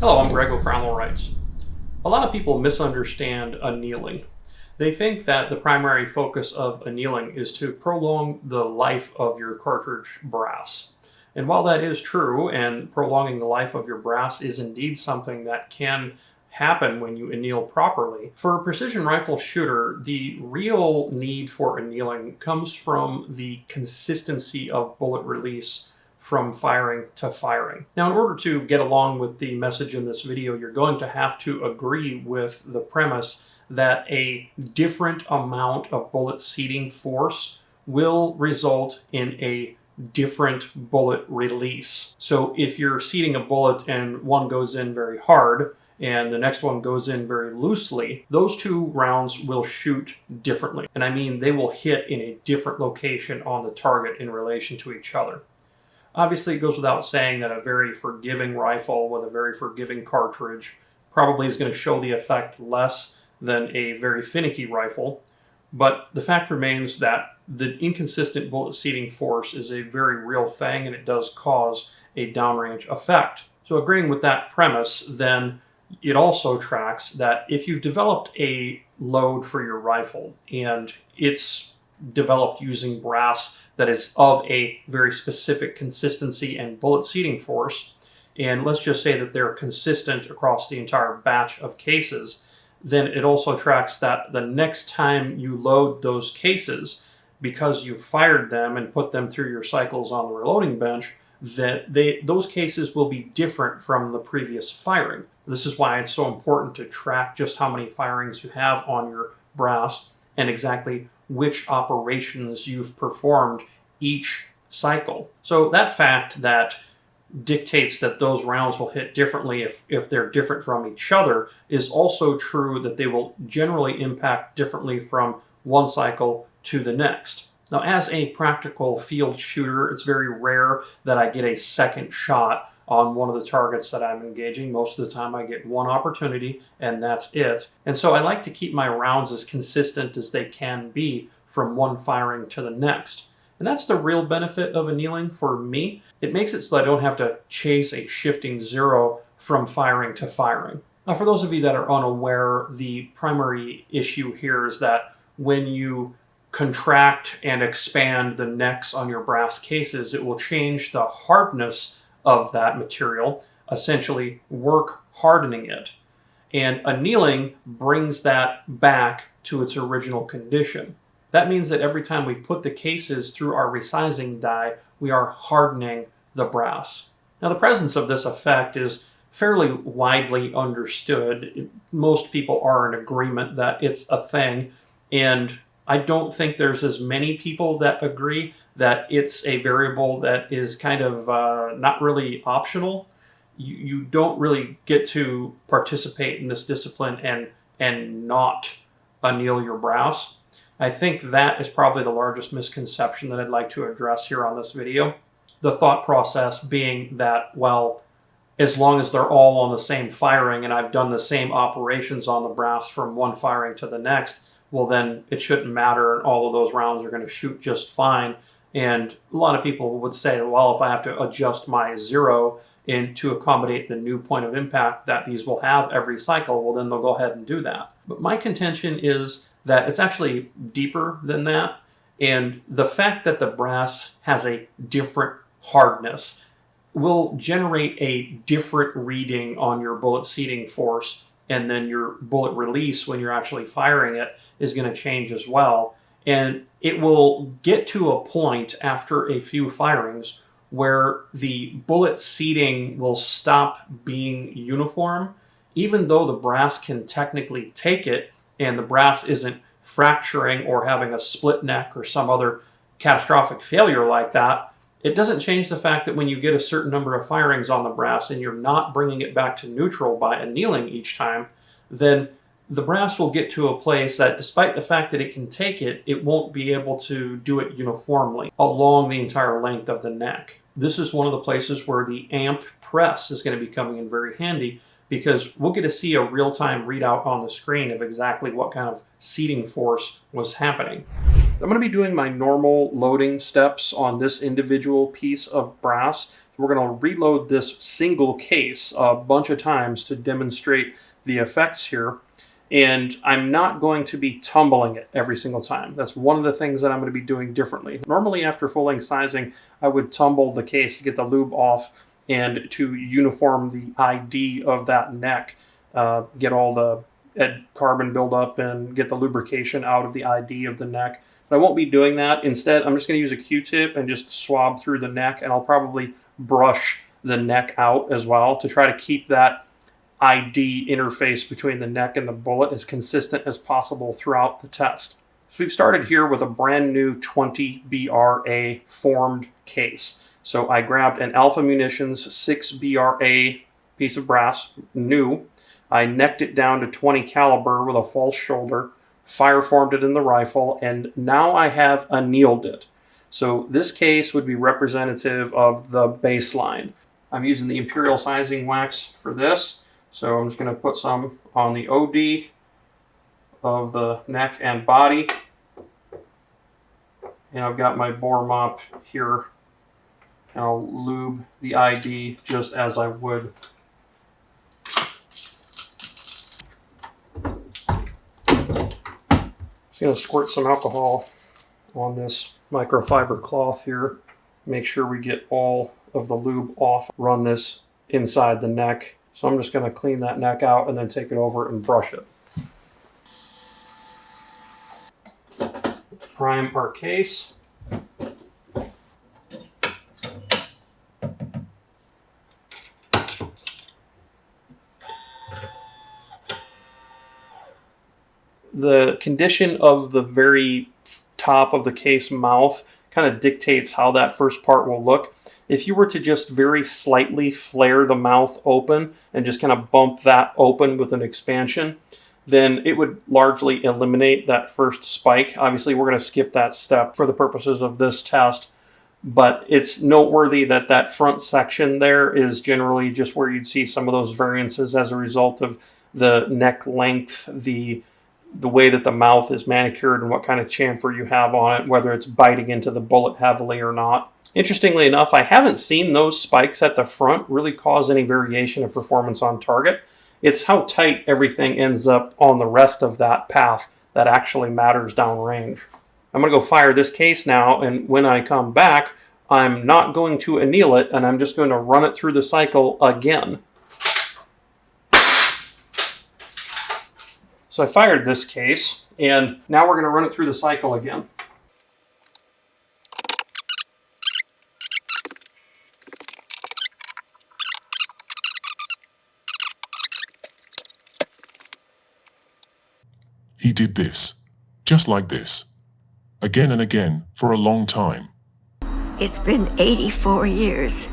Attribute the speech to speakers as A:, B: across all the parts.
A: Hello, I'm Greg O'Cronnell Writes. A lot of people misunderstand annealing. They think that the primary focus of annealing is to prolong the life of your cartridge brass. And while that is true, and prolonging the life of your brass is indeed something that can happen when you anneal properly, for a precision rifle shooter, the real need for annealing comes from the consistency of bullet release from firing to firing. Now, in order to get along with the message in this video, you're going to have to agree with the premise that a different amount of bullet seating force will result in a different bullet release. So if you're seating a bullet and one goes in very hard and the next one goes in very loosely, those two rounds will shoot differently. And I mean, they will hit in a different location on the target in relation to each other. Obviously, it goes without saying that a very forgiving rifle with a very forgiving cartridge probably is going to show the effect less than a very finicky rifle, but the fact remains that the inconsistent bullet seating force is a very real thing, and it does cause a downrange effect. So agreeing with that premise, then it also tracks that if you've developed a load for your rifle and it's developed using brass that is of a very specific consistency and bullet seating force, and let's just say that they're consistent across the entire batch of cases, then it also tracks that the next time you load those cases, because you fired them and put them through your cycles on the reloading bench, that those cases will be different from the previous firing. This is why it's so important to track just how many firings you have on your brass and exactly which operations you've performed each cycle. So that fact that dictates that those rounds will hit differently if they're different from each other is also true that they will generally impact differently from one cycle to the next. Now, as a practical field shooter, it's very rare that I get a second shot on one of the targets that I'm engaging. Most of the time I get one opportunity and that's it. And so I like to keep my rounds as consistent as they can be from one firing to the next. And that's the real benefit of annealing for me. It makes it so I don't have to chase a shifting zero from firing to firing. Now, for those of you that are unaware, the primary issue here is that when you contract and expand the necks on your brass cases, it will change the hardness of that material, essentially work hardening it. And annealing brings that back to its original condition. That means that every time we put the cases through our resizing die, we are hardening the brass. Now, the presence of this effect is fairly widely understood. Most people are in agreement that it's a thing, and I don't think there's as many people that agree that it's a variable that is kind of not really optional. You don't really get to participate in this discipline and not anneal your brass. I think that is probably the largest misconception that I'd like to address here on this video. The thought process being that, well, as long as they're all on the same firing and I've done the same operations on the brass from one firing to the next, well, then it shouldn't matter and all of those rounds are going to shoot just fine. And a lot of people would say, well, if I have to adjust my zero in to accommodate the new point of impact that these will have every cycle, well, then they'll go ahead and do that. But my contention is that it's actually deeper than that. And the fact that the brass has a different hardness will generate a different reading on your bullet seating force, and then your bullet release when you're actually firing it is going to change as well. And it will get to a point after a few firings where the bullet seating will stop being uniform, even though the brass can technically take it and the brass isn't fracturing or having a split neck or some other catastrophic failure like that. It doesn't change the fact that when you get a certain number of firings on the brass and you're not bringing it back to neutral by annealing each time, then the brass will get to a place that despite the fact that it can take it, it won't be able to do it uniformly along the entire length of the neck. This is one of the places where the amp press is going to be coming in very handy, because we'll get to see a real-time readout on the screen of exactly what kind of seating force was happening. I'm going to be doing my normal loading steps on this individual piece of brass We're going to reload this single case a bunch of times to demonstrate the effects here. And I'm not going to be tumbling it every single time. That's one of the things that I'm going to be doing differently. Normally after full-length sizing, I would tumble the case to get the lube off and to uniform the ID of that neck, get all the carbon buildup and get the lubrication out of the ID of the neck. But I won't be doing that. Instead, I'm just going to use a Q-tip and just swab through the neck, and I'll probably brush the neck out as well to try to keep that ID interface between the neck and the bullet as consistent as possible throughout the test. So we've started here with a brand new 20 BRA formed case. So I grabbed an Alpha Munitions 6 BRA piece of brass, new. I necked it down to 20 caliber with a false shoulder, fire formed it in the rifle, and now I have annealed it. So this case would be representative of the baseline. I'm using the Imperial sizing wax for this. So I'm just going to put some on the OD of the neck and body. And I've got my bore mop here. And I'll lube the ID just as I would. Just going to squirt some alcohol on this microfiber cloth here. Make sure we get all of the lube off. Run this inside the neck. So I'm just going to clean that neck out and then take it over and brush it. Prime our case. The condition of the very top of the case mouth kind of dictates how that first part will look. If you were to just very slightly flare the mouth open and just kind of bump that open with an expansion, then it would largely eliminate that first spike. Obviously, we're going to skip that step for the purposes of this test, but it's noteworthy that that front section there is generally just where you'd see some of those variances as a result of the neck length, the way that the mouth is manicured and what kind of chamfer you have on it, whether it's biting into the bullet heavily or not. Interestingly enough, I haven't seen those spikes at the front really cause any variation of performance on target. It's how tight everything ends up on the rest of that path that actually matters downrange. I'm going to go fire this case now, and when I come back, I'm not going to anneal it, and I'm just going to run it through the cycle again. So I fired this case, and now we're going to run it through the cycle again.
B: He did this, just like this, again and again for a long time.
C: It's been 84 years.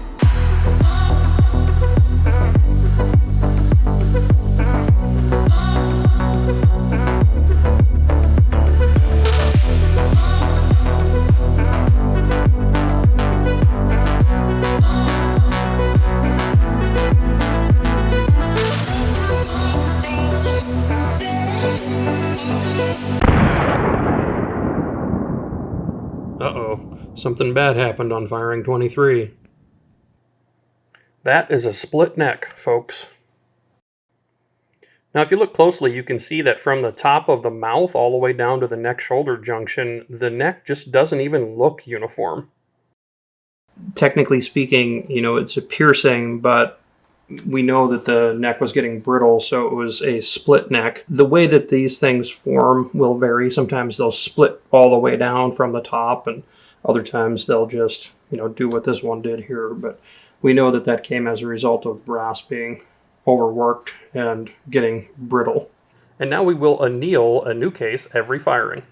A: Uh-oh, something bad happened on firing 23. That is a split neck, folks. Now, if you look closely, you can see that from the top of the mouth all the way down to the neck-shoulder junction, the neck just doesn't even look uniform. Technically speaking, it's a piercing, but we know that the neck was getting brittle, so it was a split neck. The way that these things form will vary. Sometimes they'll split all the way down from the top, and other times they'll just, do what this one did here. But we know that that came as a result of brass being overworked and getting brittle. And now we will anneal a new case every firing.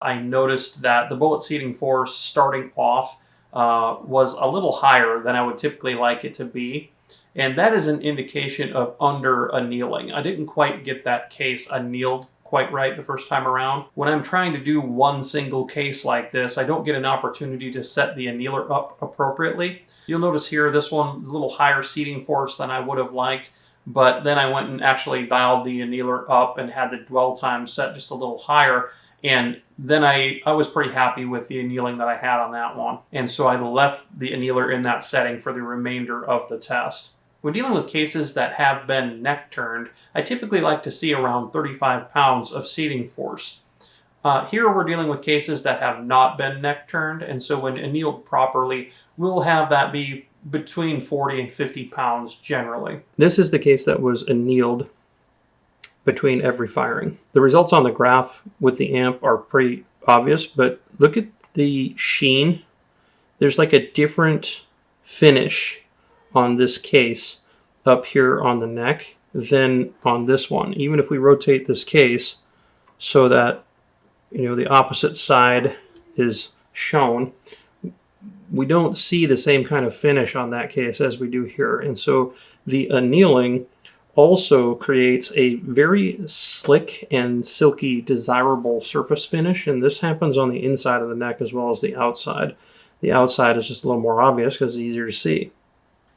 A: I noticed that the bullet seating force starting off was a little higher than I would typically like it to be. And that is an indication of under annealing. I didn't quite get that case annealed quite right the first time around. When I'm trying to do one single case like this, I don't get an opportunity to set the annealer up appropriately. You'll notice here this one is a little higher seating force than I would have liked, but then I went and actually dialed the annealer up and had the dwell time set just a little higher. And then I was pretty happy with the annealing that I had on that one. And so I left the annealer in that setting for the remainder of the test. When dealing with cases that have been neck turned, I typically like to see around 35 pounds of seating force. Here we're dealing with cases that have not been neck turned, and so when annealed properly, we'll have that be between 40 and 50 pounds generally. This is the case that was annealed between every firing. The results on the graph with the amp are pretty obvious, but look at the sheen. There's like a different finish on this case up here on the neck than on this one. Even if we rotate this case so that, the opposite side is shown, we don't see the same kind of finish on that case as we do here. And so the annealing also creates a very slick and silky, desirable surface finish, and this happens on the inside of the neck as well as the outside. The outside is just a little more obvious because it's easier to see.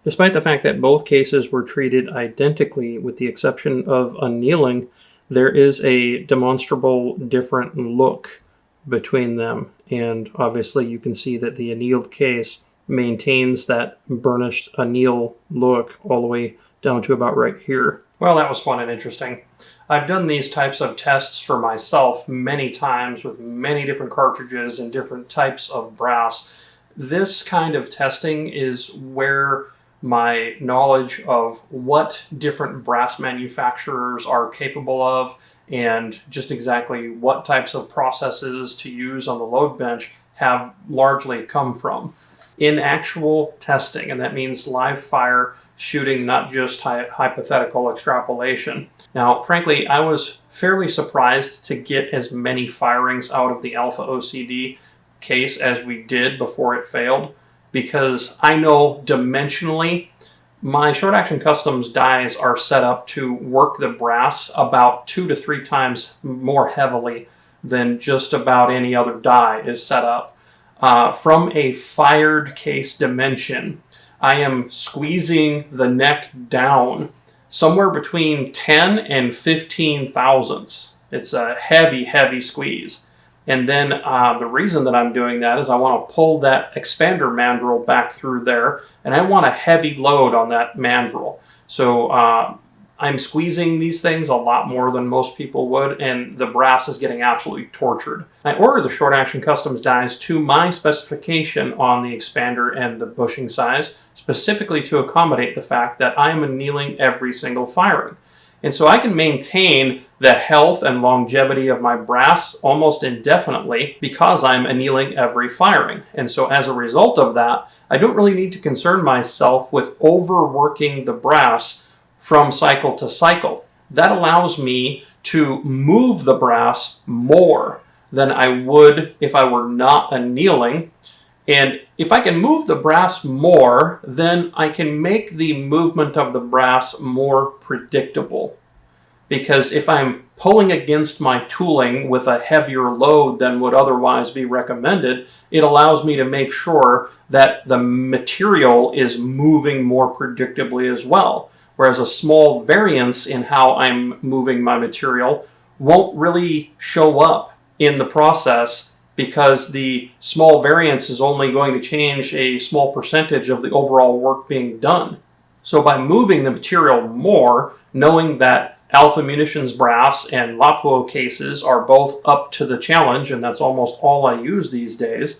A: Despite the fact that both cases were treated identically with the exception of annealing, there is a demonstrable different look between them, and obviously you can see that the annealed case maintains that burnished anneal look all the way down to about right here. Well, that was fun and interesting. I've done these types of tests for myself many times with many different cartridges and different types of brass. This kind of testing is where my knowledge of what different brass manufacturers are capable of and just exactly what types of processes to use on the load bench have largely come from. In actual testing, and that means live fire shooting, not just hypothetical extrapolation. Now, frankly, I was fairly surprised to get as many firings out of the Alpha OCD case as we did before it failed, because I know dimensionally my short action customs dies are set up to work the brass about 2 to 3 times more heavily than just about any other die is set up. From a fired case dimension, I am squeezing the neck down somewhere between 10 and 15 thousandths. It's a heavy, heavy squeeze. And then the reason that I'm doing that is I want to pull that expander mandrel back through there, and I want a heavy load on that mandrel. So I'm squeezing these things a lot more than most people would, and the brass is getting absolutely tortured. I order the short action customs dies to my specification on the expander and the bushing size, specifically to accommodate the fact that I'm annealing every single firing. And so I can maintain the health and longevity of my brass almost indefinitely because I'm annealing every firing. And so as a result of that, I don't really need to concern myself with overworking the brass from cycle to cycle. That allows me to move the brass more than I would if I were not annealing. And if I can move the brass more, then I can make the movement of the brass more predictable. Because if I'm pulling against my tooling with a heavier load than would otherwise be recommended, it allows me to make sure that the material is moving more predictably as well. Whereas a small variance in how I'm moving my material won't really show up in the process, because the small variance is only going to change a small percentage of the overall work being done. So by moving the material more, knowing that Alpha Munitions brass and Lapua cases are both up to the challenge, and that's almost all I use these days,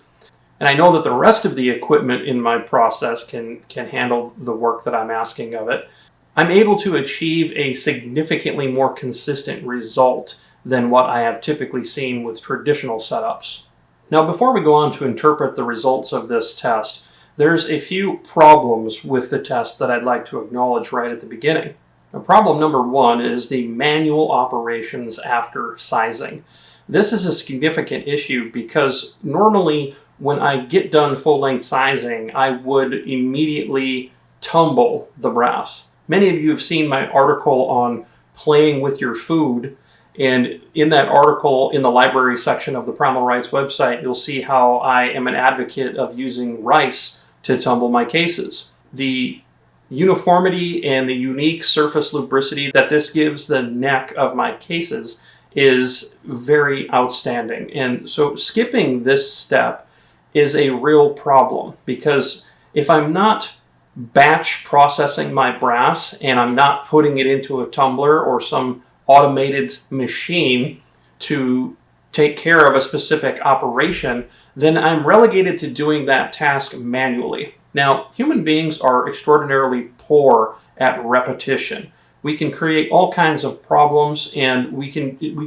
A: and I know that the rest of the equipment in my process can handle the work that I'm asking of it, I'm able to achieve a significantly more consistent result than what I have typically seen with traditional setups. Now, before we go on to interpret the results of this test, there's a few problems with the test that I'd like to acknowledge right at the beginning. Now, problem number 1 is the manual operations after sizing. This is a significant issue because normally when I get done full-length sizing, I would immediately tumble the brass. Many of you have seen my article on playing with your food, And in that article in the library section of the Primal Rights website, you'll see how I am an advocate of using rice to tumble my cases. The uniformity and the unique surface lubricity that this gives the neck of my cases is very outstanding. And so skipping this step is a real problem, because if I'm not batch processing my brass and I'm not putting it into a tumbler or some automated machine to take care of a specific operation, then I'm relegated to doing that task manually. Now, human beings are extraordinarily poor at repetition. We can create all kinds of problems, and we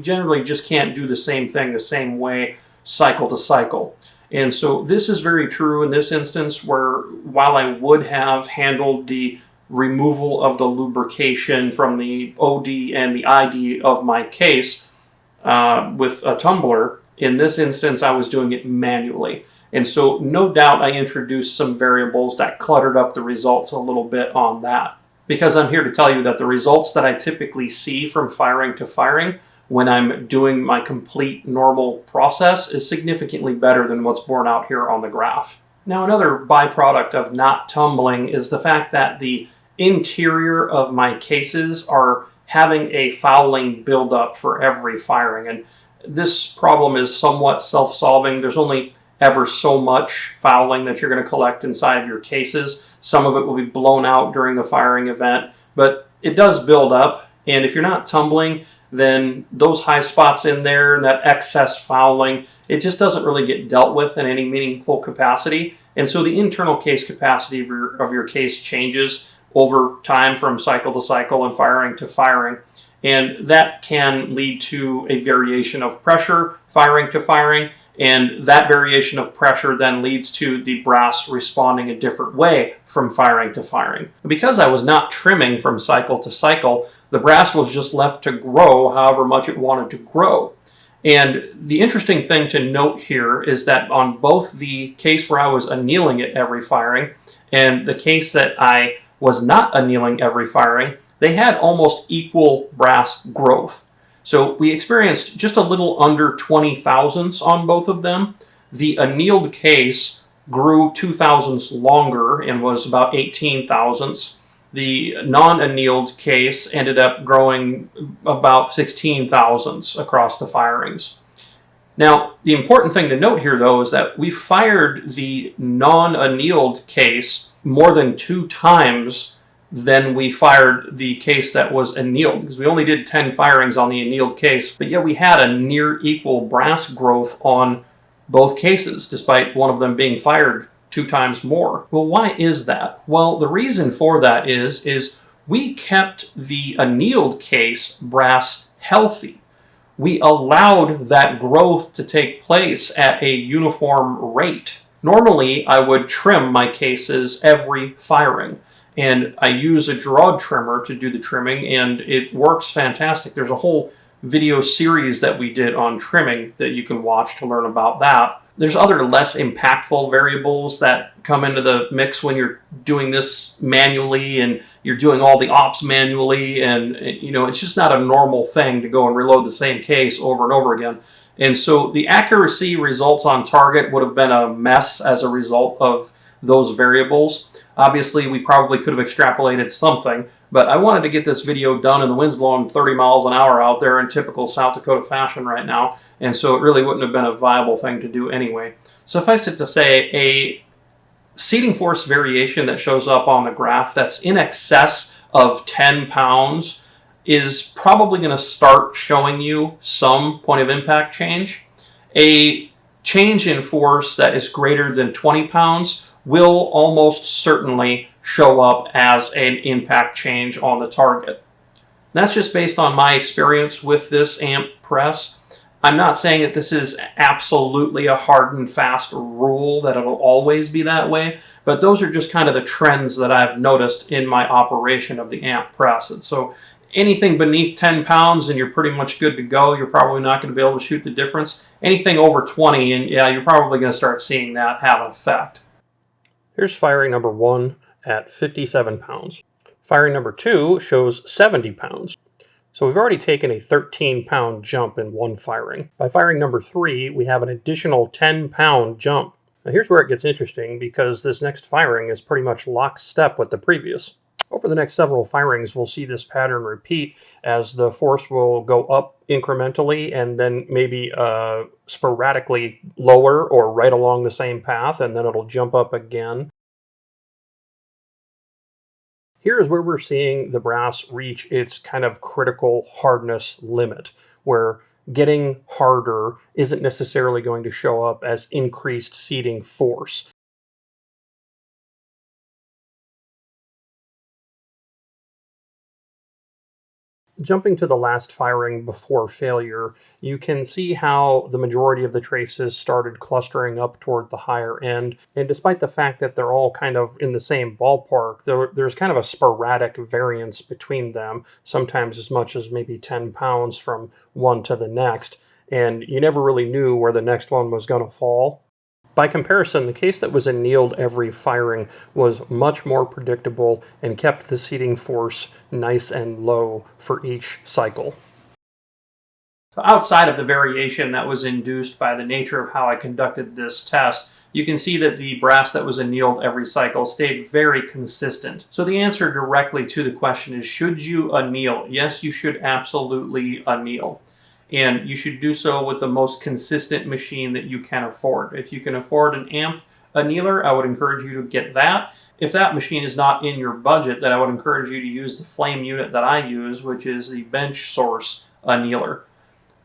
A: generally just can't do the same thing the same way cycle to cycle. And so this is very true in this instance, where while I would have handled the removal of the lubrication from the OD and the ID of my case with a tumbler, in this instance I was doing it manually. And so no doubt I introduced some variables that cluttered up the results a little bit on that. Because I'm here to tell you that the results that I typically see from firing to firing when I'm doing my complete normal process is significantly better than what's borne out here on the graph. Now, another byproduct of not tumbling is the fact that the interior of my cases are having a fouling buildup for every firing. And this problem is somewhat self-solving. There's only ever so much fouling that you're going to collect inside of your cases. Some of it will be blown out during the firing event, but it does build up. And if you're not tumbling, then those high spots in there and that excess fouling, it just doesn't really get dealt with in any meaningful capacity. And so the internal case capacity of your case changes over time from cycle to cycle and firing to firing. And that can lead to a variation of pressure, firing to firing. And that variation of pressure then leads to the brass responding a different way from firing to firing. Because I was not trimming from cycle to cycle, the brass was just left to grow however much it wanted to grow. And the interesting thing to note here is that on both the case where I was annealing it every firing and the case that I was not annealing every firing, they had almost equal brass growth. So we experienced just a little under 20 thousandths on both of them. The annealed case grew 2 thousandths longer and was about 18 thousandths. The non-annealed case ended up growing about 16 thousandths across the firings. Now, the important thing to note here, though, is that we fired the non-annealed case more than 2 times than we fired the case that was annealed, because we only did 10 firings on the annealed case, but yet we had a near equal brass growth on both cases, despite one of them being fired 2 times more. Well, why is that? Well, the reason for that is we kept the annealed case brass healthy. We allowed that growth to take place at a uniform rate. Normally, I would trim my cases every firing, and I use a draw trimmer to do the trimming, and it works fantastic. There's a whole video series that we did on trimming that you can watch to learn about that. There's other less impactful variables that come into the mix when you're doing this manually and you're doing all the ops manually, and it's just not a normal thing to go and reload the same case over and over again. And so the accuracy results on target would have been a mess as a result of those variables. Obviously, we probably could have extrapolated something, but I wanted to get this video done, and the wind's blowing 30 miles an hour out there in typical South Dakota fashion right now, and so it really wouldn't have been a viable thing to do anyway. Suffice it to say, a seating force variation that shows up on the graph that's in excess of 10 pounds is probably going to start showing you some point of impact change. A change in force that is greater than 20 pounds will almost certainly show up as an impact change on the target. That's just based on my experience with this amp press. I'm not saying that this is absolutely a hard and fast rule, that it'll always be that way, but those are just kind of the trends that I've noticed in my operation of the amp press. And so anything beneath 10 pounds and you're pretty much good to go. You're probably not going to be able to shoot the difference. Anything over 20, and yeah, you're probably going to start seeing that have an effect. Here's firing number 1 at 57 pounds. Firing number 2 shows 70 pounds. So we've already taken a 13-pound jump in one firing. By firing number 3, we have an additional 10-pound jump. Now here's where it gets interesting, because this next firing is pretty much lockstep with the previous. Over the next several firings, we'll see this pattern repeat as the force will go up incrementally and then maybe sporadically lower or right along the same path, and then it'll jump up again. Here is where we're seeing the brass reach its kind of critical hardness limit, where getting harder isn't necessarily going to show up as increased seating force. Jumping to the last firing before failure, you can see how the majority of the traces started clustering up toward the higher end. And despite the fact that they're all kind of in the same ballpark, there's kind of a sporadic variance between them, sometimes as much as maybe 10 pounds from one to the next. And you never really knew where the next one was going to fall. By comparison, the case that was annealed every firing was much more predictable and kept the seating force nice and low for each cycle. So outside of the variation that was induced by the nature of how I conducted this test, you can see that the brass that was annealed every cycle stayed very consistent. So the answer directly to the question is, should you anneal? Yes, you should absolutely anneal. And you should do so with the most consistent machine that you can afford. If you can afford an amp annealer, I would encourage you to get that. If that machine is not in your budget, then I would encourage you to use the flame unit that I use, which is the bench source annealer.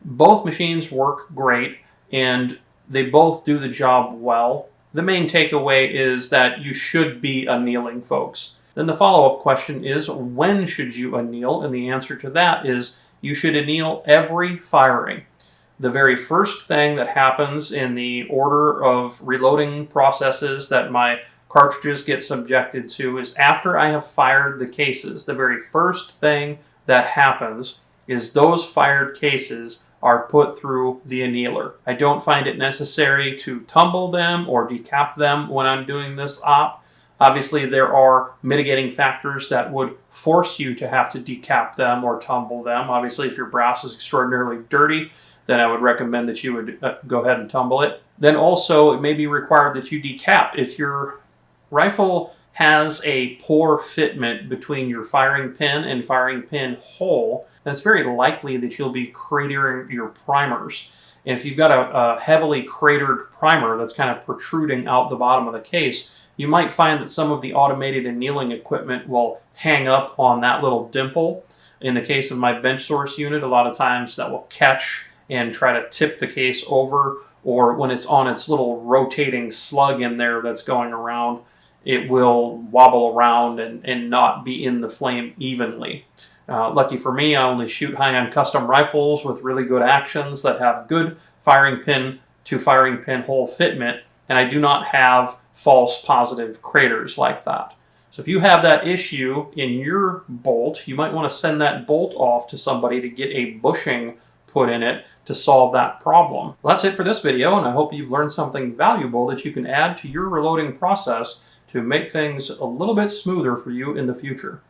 A: Both machines work great, and they both do the job well. The main takeaway is that you should be annealing, folks. Then the follow-up question is, when should you anneal? And the answer to that is, you should anneal every firing. The very first thing that happens in the order of reloading processes that my cartridges get subjected to is, after I have fired the cases, the very first thing that happens is those fired cases are put through the annealer. I don't find it necessary to tumble them or decap them when I'm doing this op. Obviously, there are mitigating factors that would force you to have to decap them or tumble them. Obviously, if your brass is extraordinarily dirty, then I would recommend that you would go ahead and tumble it. Then also, it may be required that you decap. If your rifle has a poor fitment between your firing pin and firing pin hole, then it's very likely that you'll be cratering your primers. And if you've got a heavily cratered primer that's kind of protruding out the bottom of the case, you might find that some of the automated annealing equipment will hang up on that little dimple. In the case of my bench source unit, a lot of times that will catch and try to tip the case over, or when it's on its little rotating slug in there that's going around, it will wobble around and not be in the flame evenly. Lucky for me, I only shoot high-end custom rifles with really good actions that have good firing pin to firing pin hole fitment, and I do not have false positive craters like that. So if you have that issue in your bolt, you might want to send that bolt off to somebody to get a bushing put in it to solve that problem. Well, that's it for this video, and I hope you've learned something valuable that you can add to your reloading process to make things a little bit smoother for you in the future.